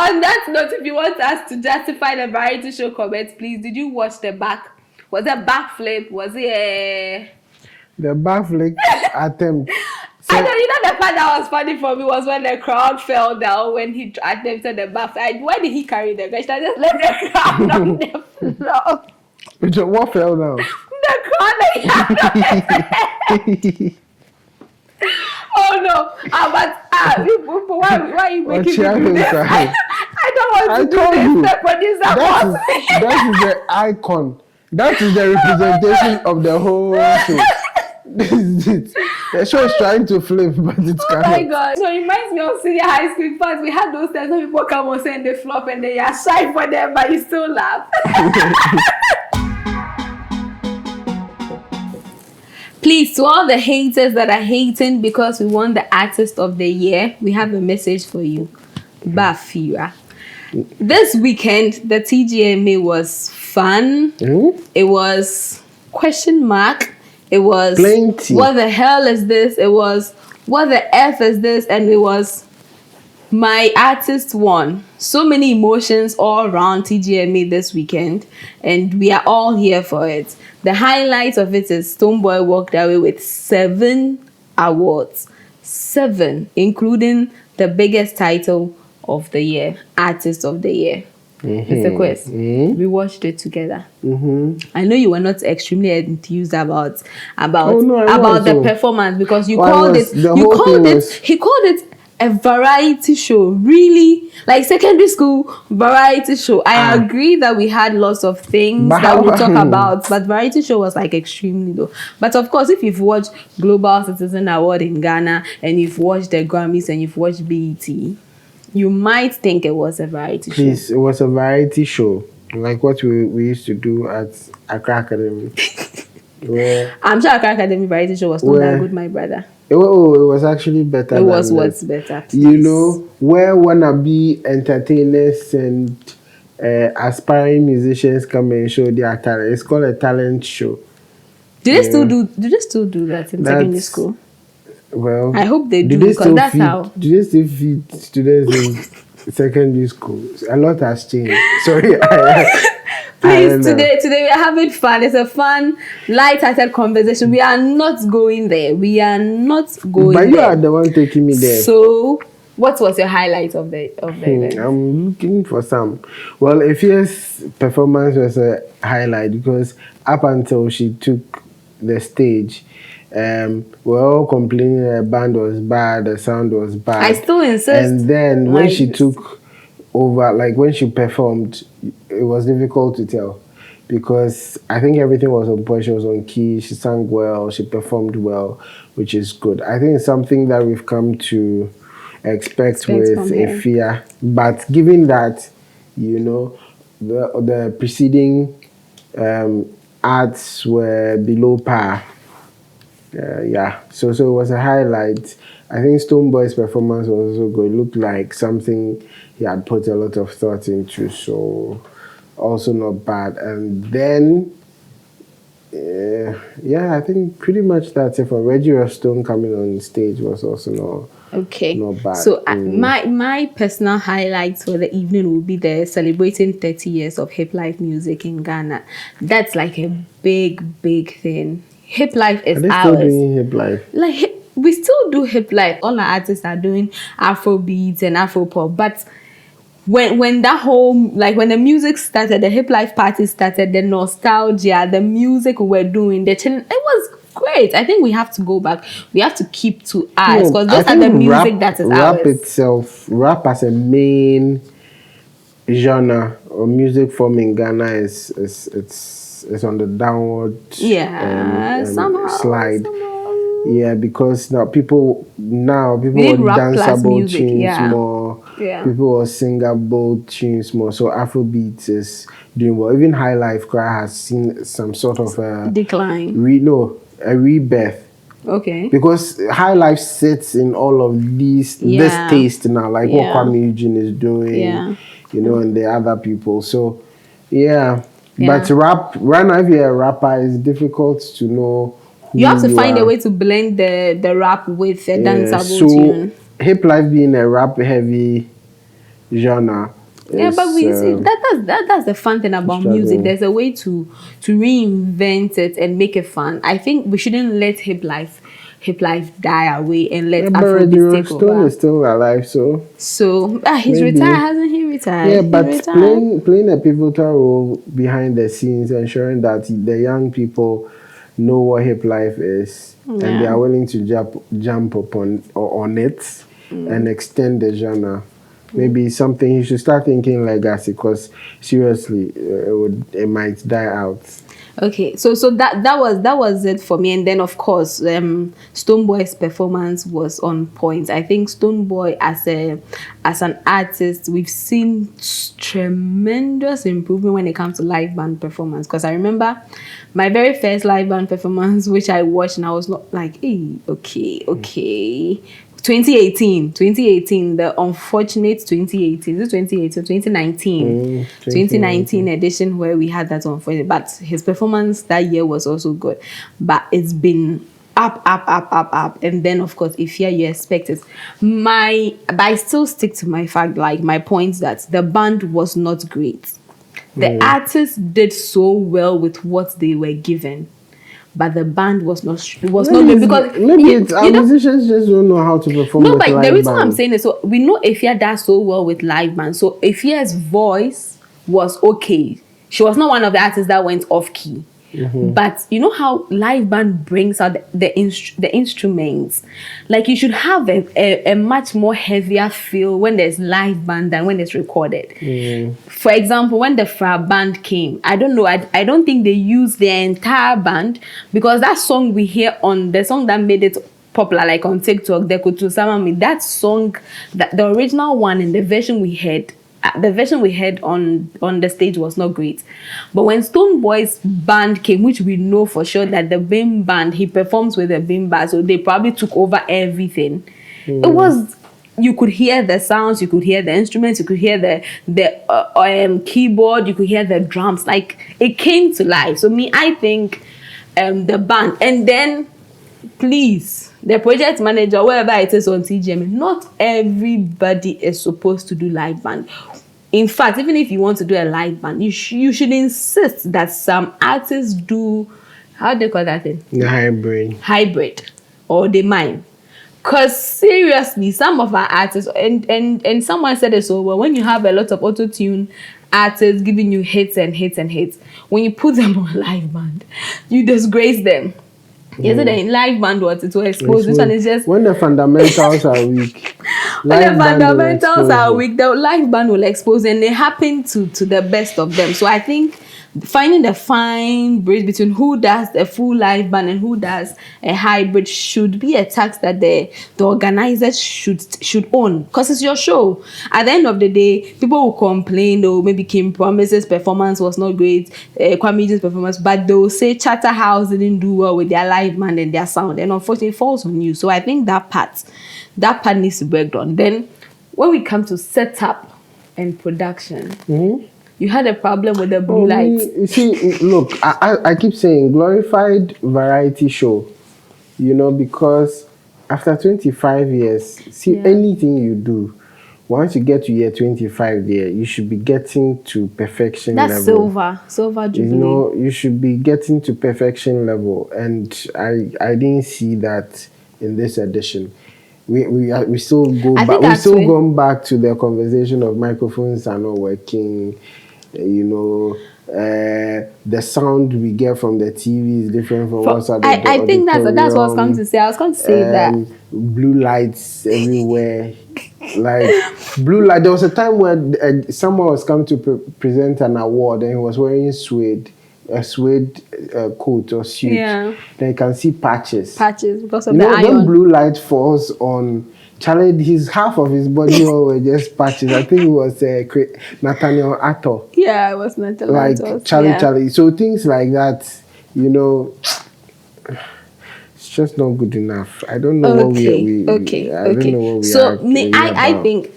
on that note, if you want us to justify the variety show comments, please, did you watch the back? Was it a backflip? Was it a... The backflip attempt. So, I know, you know, the part that was funny for me was when the crowd fell down when he attempted the backflip. Why did he carry the guy? I just left the crowd on the floor. What fell down? The crowd Oh no! But why are you making me do this? I don't want to do this. The producer wants me. That is the icon. That is the representation of the whole show. This is it. The show is trying to flip, but it's cannot. Oh my God. So it reminds me of senior high school class. We had those times when people come on saying they flop and they are shy for them, but you still laugh. Please, to all the haters that are hating because we won the Artist of the Year, we have a message for you. Bafira. This weekend, the TGMA was fun. It was question mark. It was plenty. What the hell is this? It was what the F is this? And it was my artist won. So many emotions all around TGMA this weekend, and we are all here for it. The highlight of it is Stonebwoy walked away with 7 awards. 7, including the biggest title of the year, Artist of the Year. Mr. Quest, we watched it together. I know you were not extremely enthused about the performance because you called it. He called it a variety show, really, like secondary school variety show. I agree that we had lots of things that we talk about, but variety show was like extremely low. But of course, if you've watched Global Citizen Award in Ghana and you've watched the Grammys and you've watched BET, you might think it was a variety show. Please, it was a variety show, like what we used to do at Accra Academy. I'm sure Accra Academy variety show was not that good, my brother. It was actually better. It was what's better. Please. You know, where wannabe entertainers and aspiring musicians come and show their talent. It's called a talent show. Do they still do that in secondary school? Well, I hope they do because that's how. Do they still feed students in secondary school? A lot has changed. Sorry. Please, today we are having fun. It's a fun, light-hearted conversation. We are not going there. But you are the one taking me there. So, what was your highlight of the event? I'm looking for some. Well, Efya's performance was a highlight because up until she took the stage, we're all complaining the band was bad, the sound was bad. I still insist. And then when she took over, like when she performed, it was difficult to tell because I think everything was on point. She was on key, she sang well, she performed well, which is good. I think it's something that we've come to expect with Efya. But given that, you know, the preceding arts were below par, so it was a highlight. I think Stonebwoy's performance was also good. It looked like something he had put a lot of thought into, so also not bad. And then, I think pretty much that's it. For Reggie Stone coming on stage was also not bad. So my personal highlights for the evening will be the celebrating 30 years of hip life music in Ghana. That's like a big thing. Hip life is ours. Still doing hip life? We still do hip life. All our artists are doing Afro beats and Afro pop. But when that whole, like when the music started, the hip life party started, the nostalgia, the music we were doing, it was great. I think we have to go back. We have to keep to ours because those are the music that is ours. Rap as a main genre or music form in Ghana is on the downward slide. Yeah, because now people want danceable tunes more. Yeah. People want singable tunes more. So Afrobeat is doing well. Even High Life Cry has seen some sort of a decline. A rebirth. Okay. Because High Life sits in all of this taste now, like what Kwame Eugene is doing, you know, and the other people. So but rap, right now if you're a rapper, it's difficult to know who you have to find a way to blend the rap with a danceable tune. Hip life being a rap heavy genre Yeah, but is we see that's the fun thing about music. struggling. There's a way to reinvent it and make it fun. I think we shouldn't let hip life die away and let Yeah, but Afrobeat take Stone over. is still alive, so So he's retired, maybe. hasn't he retired? Yeah, He but retired. playing a pivotal role behind the scenes, ensuring that the young people know what hip life is, and they Yeah. are willing to jump upon or on it and extend the genre. Maybe something you should start thinking legacy, because seriously, it might die out. Okay, so that was it for me, and then of course, Stonebwoy's performance was on point. I think Stonebwoy as an artist, we've seen tremendous improvement when it comes to live band performance. Because I remember my very first live band performance, which I watched, and I was not like, hey, okay. 2018, the unfortunate 2018, is it 2018, 2019? 2019 2019. edition where we had that unfortunate, but his performance that year was also good. But it's been up, and then of course, if you expect it, but I still stick to my fact, like my point that the band was not great. The artists did so well with what they were given, but the band was not good because Maybe it's our you know. musicians just don't know how to perform No, with but the live reason I'm band. saying is, so we know Efya does so well with live band. So Efya's voice was okay. She was not one of the artists that went off key. But you know how live band brings out the instruments. Like you should have a much more heavier feel when there's live band than when it's recorded. For example, when the Fra band came, I don't know, I don't think they used the entire band, because that song we hear on the song that made it popular, like on TikTok, they could to Samami, that song, that the original one and the version we heard, on the stage was not great. But when Stonebwoy's band came, which we know for sure that the Bim band, he performs with the Bim band, so they probably took over everything. It was, you could hear the sounds, you could hear the instruments, you could hear the keyboard, you could hear the drums. Like it came to life. So me, I think the band, and then please, the project manager, wherever it is on TGMA, not everybody is supposed to do live band. In fact, even if you want to do a live band, you should insist that some artists do, how do they call that thing? The hybrid. Hybrid, or they mime. Because seriously, some of our artists, and someone said it so well, when you have a lot of auto-tune artists giving you hits and hits and hits, when you put them on live band, you disgrace them. Yesterday in live band, what it will expose. This one is just When the fundamentals are weak, when the live band will fundamentals expose are you. weak, the live band will expose, and they happen to the best of them. So I think finding the fine bridge between who does a full live band and who does a hybrid should be a task that the organizers should own, because it's your show. At the end of the day, people will complain, or maybe Kim Promise's performance was not great, Kwame performance, but they will say Chatterhouse didn't do well with their live band and their sound, and unfortunately it falls on you. So I think that part needs to be worked on. Then when we come to setup and production, you had a problem with the blue light. You see, look, I keep saying glorified variety show, because after 25 years, see, Yeah. anything you do, once you get to year 25 there, you should be getting to perfection That's level. silver jubilee. You should be getting to perfection level, and I didn't see that in this edition. We still go I back. think We that's still when- gone back to the conversation of microphones are not working. The sound we get from the TV is different from what's at the I think that's what I was coming to say. I was going to say that. Blue lights everywhere. Like blue light. There was a time where someone was coming to present an award and he was wearing a suede coat or suit. Yeah. Then you can see patches. Because of You the know, iron. when blue light falls on Charlie, his half of his body were just patches. I think it was Nathaniel Atto. Yeah, it was not Like Charlie. So things like that, it's just not good enough. I don't know what we Okay. I don't know what we So are I about. think,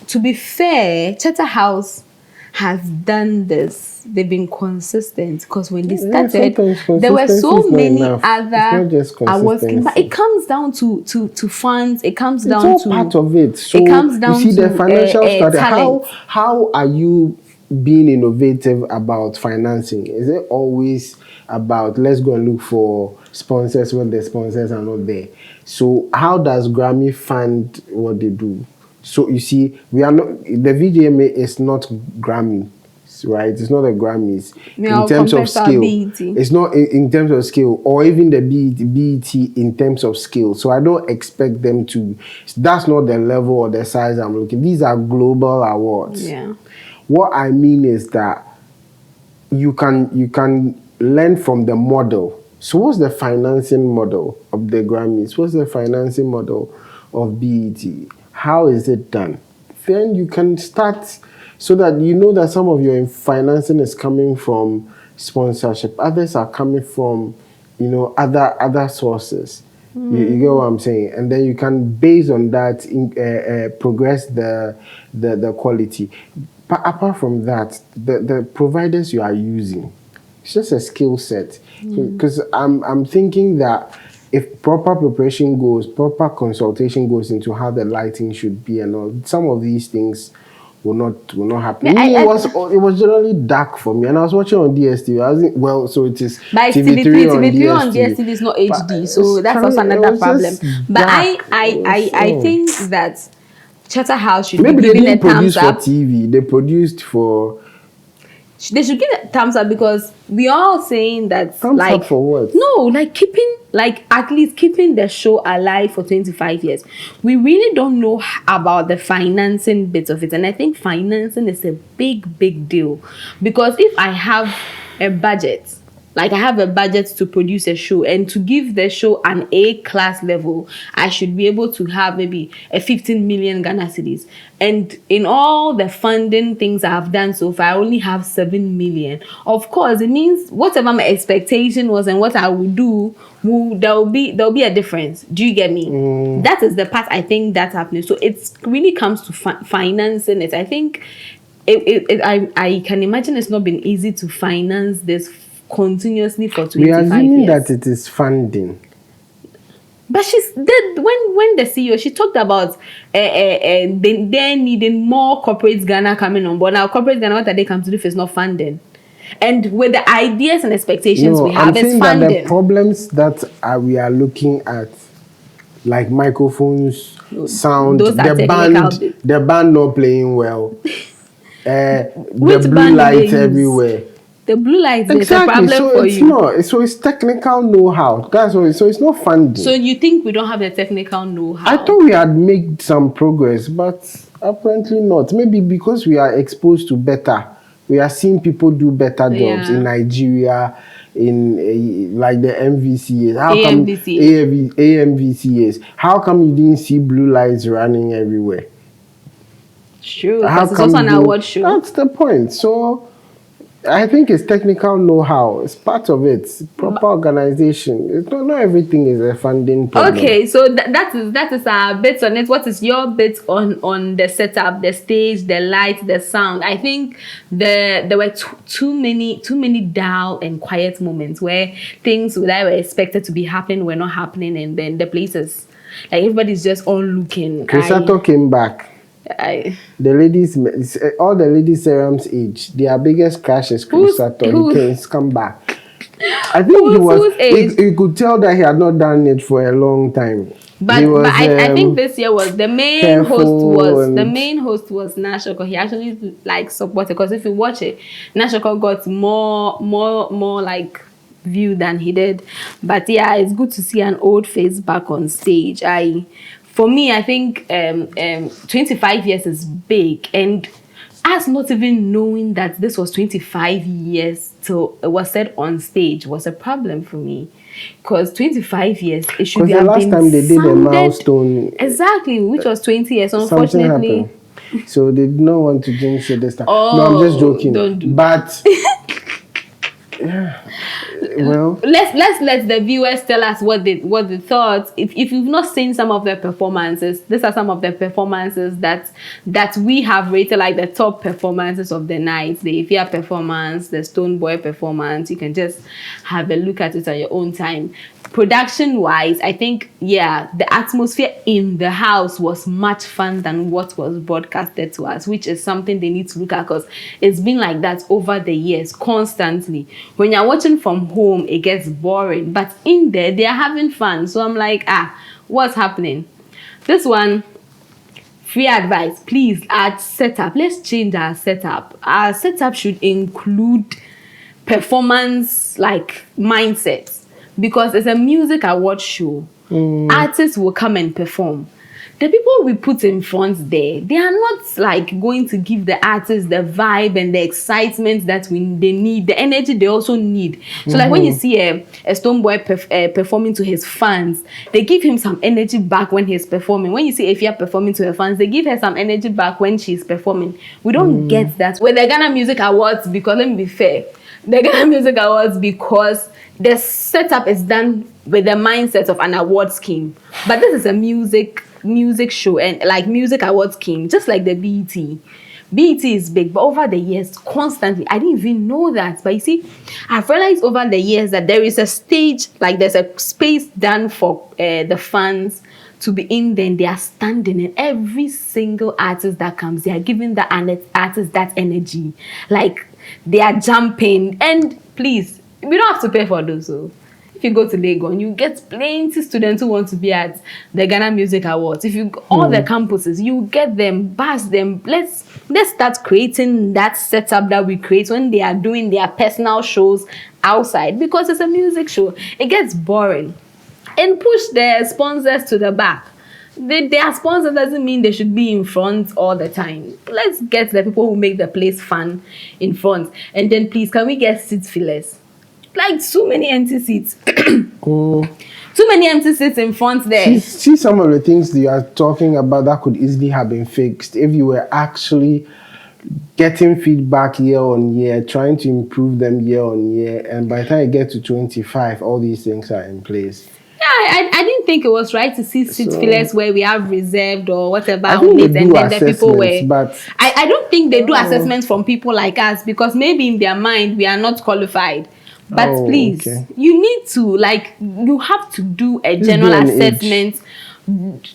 to be fair, Charterhouse has done this, they've been consistent. Because when they Yeah, started, sometimes there were so consistency is not many enough. It's not other just awards, but consistency. it comes down to funds. It comes It's down all to part of it. So it comes you down see the to financial strategy. talent. How are you being innovative about financing? Is it always about let's go and look for sponsors when the sponsors are not there? So how does Grammy fund what they do? So you see, we are not the VGMA is not Grammy, right? It's not a Grammys Yeah, in terms of compared to our scale. BET. It's not in terms of scale, or even the BET in terms of scale. So I don't expect them to. That's not the level or the size I'm looking. These are global awards. Yeah. What I mean is that you can learn from the model. So what's the financing model of the Grammys? What's the financing model of BET? How is it done? Then you can start so that you know that some of your financing is coming from sponsorship, others are coming from other sources. You get what I'm saying, and then you can based on that progress the quality. But apart from that, the providers you are using, it's just a skill set. Because I'm thinking that if proper preparation goes, proper consultation goes into how the lighting should be and all, some of these things will not happen. It was generally dark for me, and I was watching on DSTV. So it is But TV3 on TV3 on DSTV. DSTV is not But HD, so that's also it another was problem. just But dark. I think that Charterhouse should Maybe be they given a didn't produce thumbs for up. TV. They produced for They should give a thumbs up because we are all saying that thumbs up for what? No, at least keeping the show alive for 25 years. We really don't know about the financing bit of it, and I think financing is a big deal because if I have a budget, like I have a budget to produce a show and to give the show an A-class level, I should be able to have maybe a 15 million Ghana cedis. And in all the funding things I've done so far, I only have 7 million. Of course, it means whatever my expectation was and what I would do, there'll be a difference. Do you get me? That is the part I think that's happening. So it really comes to financing it. I think I can imagine it's not been easy to finance this continuously for 25 years. We are assuming that it is funding. But she's did when the CEO she talked about they needing more corporate Ghana coming on board. Now corporate Ghana, what are they come to do if it's not funding? And with the ideas and expectations we have, I'm it's saying funding. that the problems that we are looking at, like microphones, sound, Those are the band not playing well, Which the blue band do they light use? everywhere. The blue light is a Exactly. problem So for it's you. not. So it's technical know-how. That's what. So it's not funding. So you think we don't have the technical know-how? I thought we had made some progress, but apparently not. Maybe because we are exposed to better. We are seeing people do better jobs in Nigeria, in like the MVCAs. AMVCAs. How come you didn't see blue lights running everywhere? Sure, because it's also an award show. That's the point. So I think it's technical know-how. It's part of it. Proper organization. It's not everything is a funding problem. Okay, so that is our bit on it. What is your bit on the setup, the stage, the light, the sound? I think there were too many dull and quiet moments where things that were expected to be happening were not happening, and then the places like everybody's just on looking. Crisato came back. The ladies, all the ladies serums age. Their biggest crash is Crisato. He can come back. I think you could tell that he had not done it for a long time. But I think this year was the main host was Nashoko. He actually supported, because if you watch it, Nashoko got more like view than he did. But yeah, it's good to see an old face back on stage. For me, I think 25 years is big, and us not even knowing that this was 25 years till it was said on stage was a problem for me. Because 25 years, it should be the last time they did a milestone. Exactly, which was 20 years. Unfortunately. So they did not want to jinx it this time. Oh, no, I'm just joking. Don't do but Well, let's let the viewers tell us what they thought. If you've not seen some of their performances, these are some of the performances that we have rated like the top performances of the night. The Efya performance, the Stonebwoy performance. You can just have a look at it at your own time. Production wise, I think the atmosphere in the house was much fun than what was broadcasted to us, which is something they need to look at because it's been like that over the years constantly. When you're watching from home, it gets boring, but in there they are having fun. So I'm like, what's happening? This one, free advice, please add setup. Let's change our setup. Our setup should include performance like mindsets. Because it's a music award show, artists will come and perform. The people we put in front there, they are not like going to give the artists the vibe and the excitement that they need, the energy they also need. So like when you see a Stonebwoy performing to his fans, they give him some energy back when he's performing. When you see Efya performing to her fans, they give her some energy back when she's performing. We don't get that with the Ghana Music Awards because, let me be fair, the Ghana Music Awards because the setup is done with the mindset of an award scheme. But this is a music show and like music award scheme, just like the BET. BET is big, but over the years, constantly, I didn't even know that. But you see, I've realized over the years that there is a stage, like there's a space done for the fans to be in there, and they are standing, and every single artist that comes, they are giving the artist that energy. Like, they are jumping, and please, we don't have to pay for those. So if you go to Lagos, you get plenty students who want to be at the Ghana Music Awards. If you all the campuses, you get them, bus them. Let's start creating that setup that we create when they are doing their personal shows outside, because it's a music show. It gets boring. And push their sponsors to the back. Their sponsor doesn't mean they should be in front all the time. Let's get the people who make the place fun in front. And then please, can we get seat fillers? Like too many empty seats. Too many empty seats in front there. See some of the things that you are talking about that could easily have been fixed if you were actually getting feedback year on year, trying to improve them year on year, and by the time you get to 25, all these things are in place. Yeah, I didn't think it was right to see seat fillers where we have reserved or whatever I think on they it, do and then the people were. but I don't think they do assessments from people like us, because maybe in their mind we are not qualified. But please, you need to, like, you have to do a general assessment.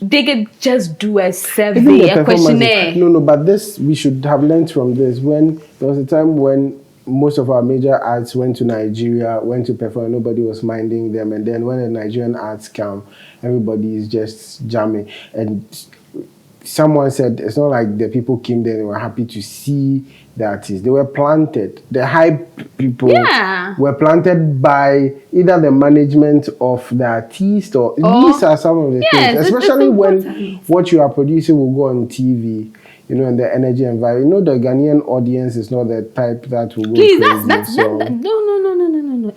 They could just do a survey, a questionnaire. No, but this, we should have learned from this. When there was a time when most of our major acts went to Nigeria, went to perform, nobody was minding them. And then when the Nigerian acts come, everybody is just jamming. And someone said it's not like the people came there, they were happy to see the artists. They were planted. The hype people were planted by either the management of the artist or these are some of the things. Especially when what you are producing will go on TV. You know, and the energy and vibe. You know, the Ghanaian audience is not the type that will go crazy. No.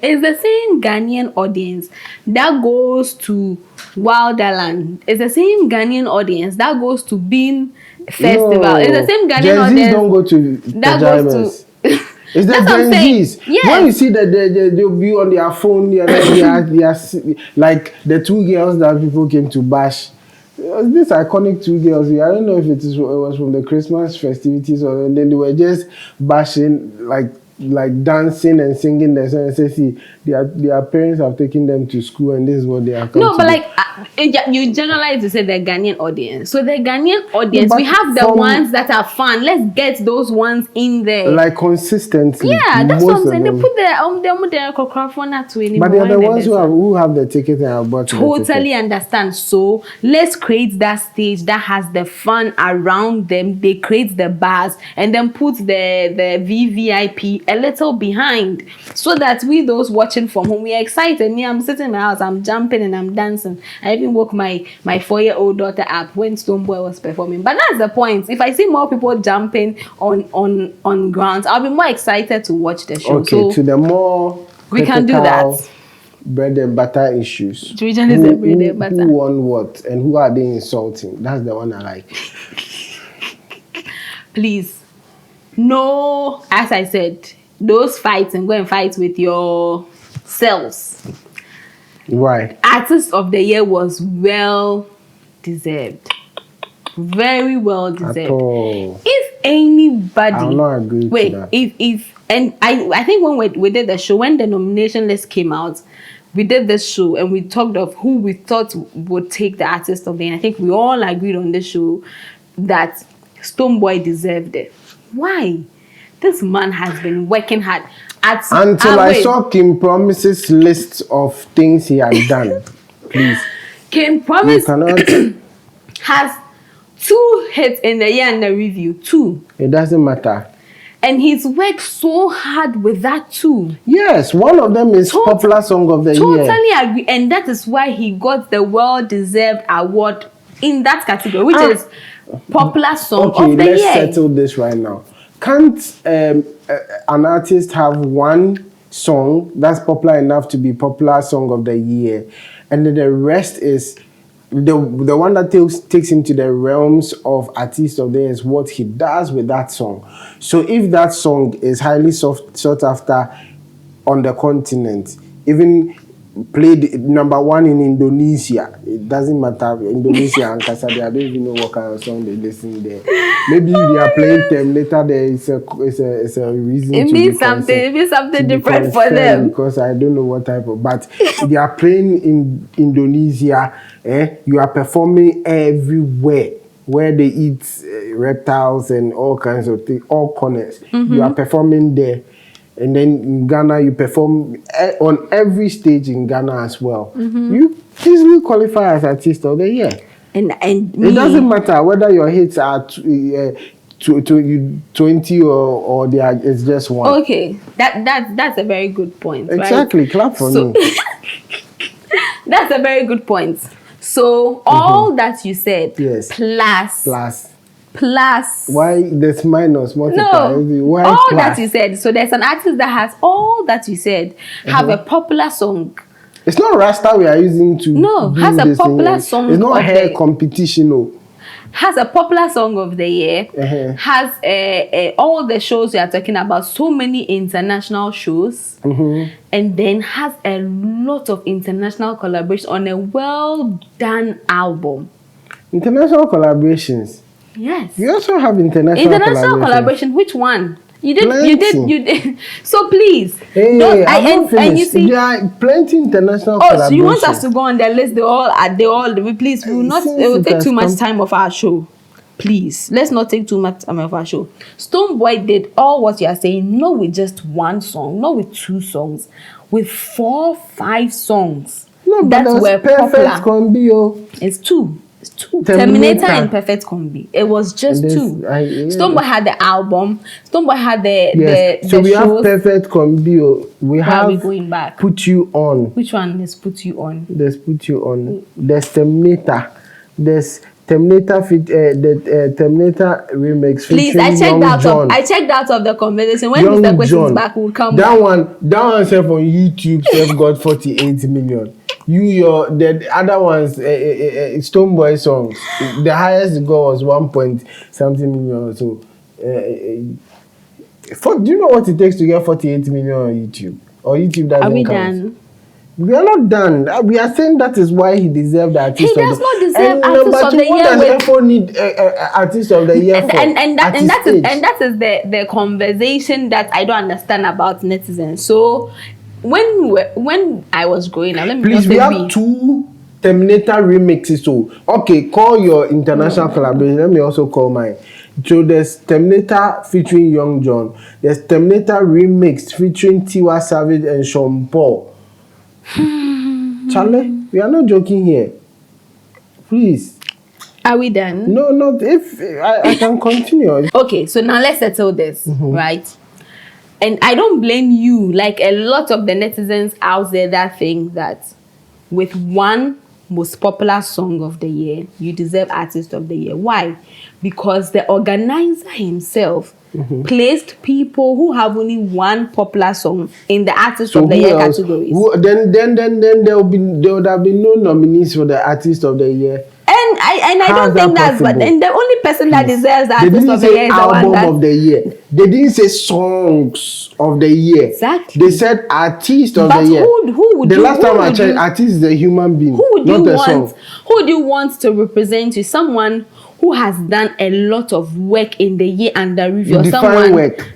It's the same Ghanaian audience that goes to Wilderland. It's the same Ghanaian audience that goes to Beam Festival. No. It's the same Ghanaian Gen audience. Zs don't go to that goes to. It's the Gen Zs. Yes. When you see that they'll be on their phone, they are like the two girls that people came to bash. These iconic two girls, I don't know if it was from the Christmas festivities or, and then they were just bashing, like dancing and singing the song and say, see, their parents have taken them to school and this is what they are coming to do. Like you generalize to say the Ghanaian audience. So the Ghanaian audience, we have the ones that are fun. Let's get those ones in there. Like consistently. Yeah, that's what I'm saying. They put their microphone at to anymore. But they are the ones who have the ticket and have bought totally understand. So let's create that stage that has the fun around them. They create the bars and then put the VVIP a little behind, so that we those watching from home, we are excited. Me, I'm sitting in my house, I'm jumping and I'm dancing. I even woke my 4-year-old daughter up when Stonebwoy was performing. But that's the point. If I see more people jumping on grounds, I'll be more excited to watch the show. Okay, so to the more we can do that. Bread and butter issues. Bread and butter. Who won what and who are they insulting? That's the one I like. Please. No, as I said, those fights and go and fight with yourselves. Why? Artist of the year was well deserved. Very well deserved. At all. If anybody, I'll not agree wait, to that. if and I think when we did the show, when the nomination list came out, we did this show and we talked of who we thought would take the artist of the year. I think we all agreed on this show that Stonebwoy deserved it. Why? This man has been working hard. Until I saw Kim Promise's list of things he had done. Please. Kim Promise has 2 hits in the year under review. 2. It doesn't matter. And he's worked so hard with that too. Yes, one of them is Popular Song of the Year. Totally agree. And that is why he got the well-deserved award in that category, which is Popular Song of the Year. Okay, let's settle this right now. Can't an artist have one song that's popular enough to be Popular Song of the Year, and then the rest is the one that takes him to the realms of Artist of the Year is what he does with that song. So if that song is highly sought after on the continent, even played #1 in Indonesia, it doesn't matter. Indonesia and Kasadi, I don't even know what kind of song they listen there. Maybe they are playing Terminator. There is a reason. It means something different for them. Because I don't know what type of. But they are playing in Indonesia. You are performing everywhere where they eat reptiles and all kinds of things, all corners. You are performing there. And then in Ghana, you perform on every stage in Ghana as well. You easily qualify as Artist of the Year. And it doesn't matter whether your hits are 20 or they are, it's just one. Okay, that's a very good point. Exactly, right? Clap for me. That's a very good point. So all that you said, yes, plus. Why there's minus multiply? No, why all plus? that you said. So there's an artist that has all that you said, have a popular song. It's not Rasta we are using to. No, has a popular song. It's not hair competition. No. Has a popular song of the year. Has all the shows we are talking about. So many international shows, and then has a lot of international collaborations on a well done album. International collaborations. Yes. You also have international collaboration. Which one? You did. Plenty. You did. So please. Hey, and you see, there are plenty international collaborations. So you want us to go on the list? They all. Please, we will not. It will take too much time of our show. Please, let's not take too much time of our show. Stonebwoy did all what you are saying. Not with just one song, not with 2 songs, with 4, 5 songs. No, but that were perfect popular. It's 2. It's 2. Terminator and Perfect Combi. It was just 2. Stonebwoy had the album. Stonebwoy had the so we shows. have Perfect Combi. We have we going back? Put You On. Which one is Put You On? There's Put You On. There's Terminator. There's Terminator the Terminator remix. Please, I checked out of the conversation. When Mr. Questions back, will come that back. That one self on YouTube self got 48 million. The other ones, Stonebwoy songs, the highest goal was 1.something million or so. Do you know what it takes to get 48 million on YouTube? Or YouTube doesn't count? Are we done? We are not done. We are saying that is why he deserved the Artist of the Year. He does not deserve Artist of the Year. What does Efya need Artist of the Year for? And that is the conversation that I don't understand about netizens. So when I was growing up, we have 2 Terminator remixes. So okay, call your international collaboration. Let me also call mine. So there's Terminator featuring Young John. There's Terminator remix featuring Tiwa Savage and Sean Paul. Charlie, we are not joking here. Please. Are we done? No, not if I can continue. Okay, so now let's settle this, right? And I don't blame you, like a lot of the netizens out there that think that with one most popular song of the year, you deserve Artist of the Year. Why? Because the organizer himself placed people who have only one popular song in the Artist of the Year categories. Then there would have been no nominees for the Artist of the Year. I don't think that's but and the only person that deserves that artist of the year is the one that of the year. They didn't say songs of the year. Exactly. They said artist of the year. Who would the you, last who time I would checked, you, artist is a human being, who would not you a want? song. Who would you want to represent you? Someone who has done a lot of work in the year under review. Define work,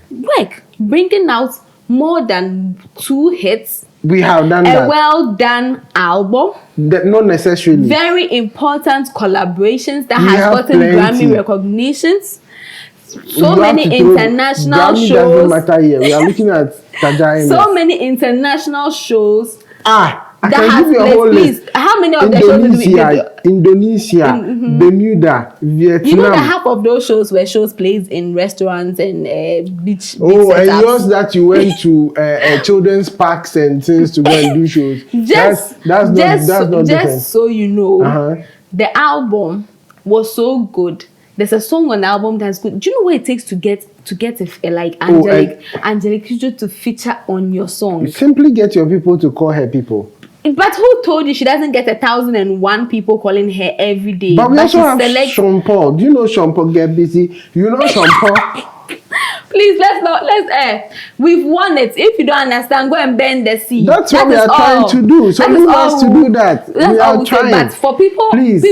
bringing out more than 2 hits. We have done a that. well done album. Not necessarily. Very important collaborations that We has have gotten plenty. Grammy recognitions. So You many international Grammy shows. doesn't matter here. We are looking at TGMA. So many international shows. I can give you a whole list. How many of the shows did we Indonesia, Bermuda, Vietnam. You know that half of those shows were shows played in restaurants and beach Oh, and setups. yours that you went to children's parks and things to go and do shows. That's not different. Just so you know, the album was so good. There's a song on the album that's good. Do you know what it takes to get like Angelique Kidjo to feature on your song? You simply get your people to call her people. But who told you she doesn't get 1,001 people calling her every day? But we also have Sean Paul. Do you know Sean Paul get busy? You know Sean Paul? Please, let's we've won it. If you don't understand, go and bend the sea. That's what we are trying to do. So who wants to do that? We are trying. But for people, please.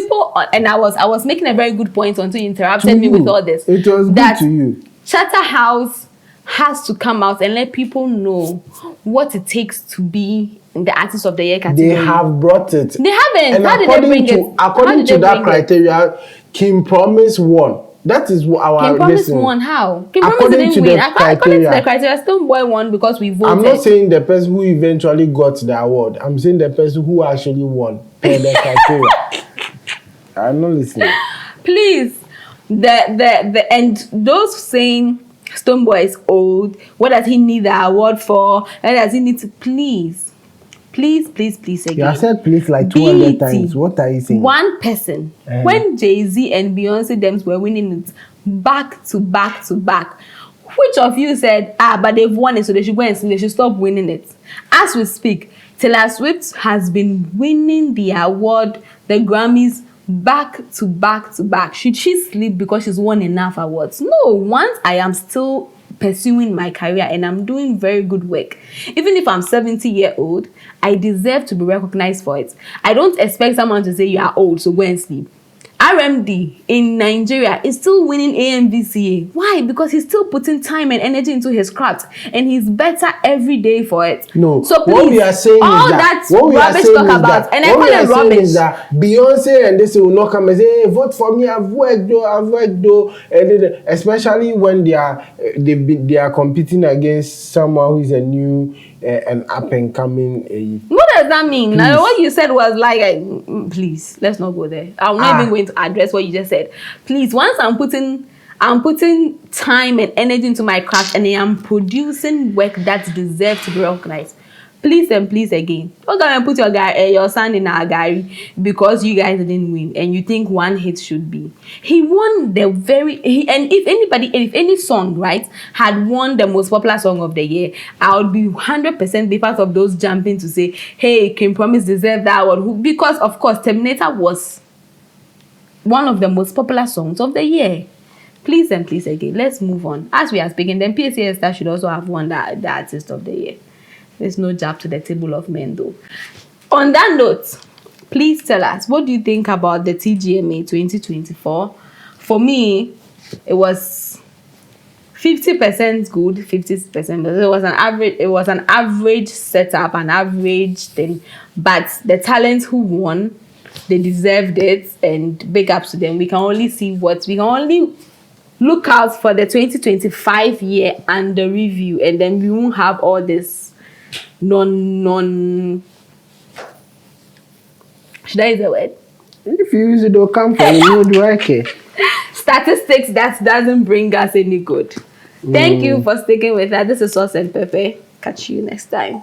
And I was making a very good point until you interrupted me with all this. It was good to you. Charterhouse has to come out and let people know what it takes to be in the artist of the year category. They have brought it. They haven't. And how did they bring it? According to that criteria, Kim Promise won. That is what our Kim Promise won. How? Kim Promise didn't win. According to the criteria, Stonebwoy won because we voted. I'm not saying the person who eventually got the award. I'm saying the person who actually won per the criteria. I'm not listening. Please, the and those saying Stonebwoy is old. What does he need the award for? What does he need to please again? You have said please like 200 times. What are you saying? One person. When Jay-Z and Beyonce them were winning it back to back to back, which of you said, but they've won it, so they should go and sing, they should stop winning it? As we speak, Taylor Swift has been winning the award, the Grammys, back to back to back. Should she sleep because she's won enough awards? No, once I am still pursuing my career and I'm doing very good work. Even if I'm 70-year-old, I deserve to be recognized for it. I don't expect someone to say you are old, so go and sleep. RMD in Nigeria is still winning AMVCA. Why? Because he's still putting time and energy into his craft, and he's better every day for it. No, so please, what we are saying all is that rubbish talk about, and I call it rubbish. Is that Beyonce and this will not come and say, "Hey, vote for me. I've worked though," and then, especially when they are competing against someone who is a new and up and coming. What does that mean? Now, what you said was like, please, let's not go there. I'm not even going to address what you just said. Please, once I'm putting time and energy into my craft and I am producing work that deserves to be recognized, please and please again, don't go and put your son in our gari because you guys didn't win and you think one hit should be. He won and if any song, right, had won the most popular song of the year, I would be 100% be part of those jumping to say, hey, Kim Promise deserved that award, because of course Terminator was one of the most popular songs of the year. Please and please again, let's move on. As we are speaking, then PSA Star should also have won the artist of the year. There's no jab to the table of men though. On that note, please tell us, what do you think about the TGMA 2024? For me, it was 50% good, 50% bad. It was an average setup, an average thing. But the talents who won, they deserved it, and big ups to them. We can only look out for the 2025 year under review, and then we won't have all this should I use the word? If you use it, don't come for you, do I care? Statistics that doesn't bring us any good. Thank you for sticking with us. This is Sauce and Pepper. Catch you next time.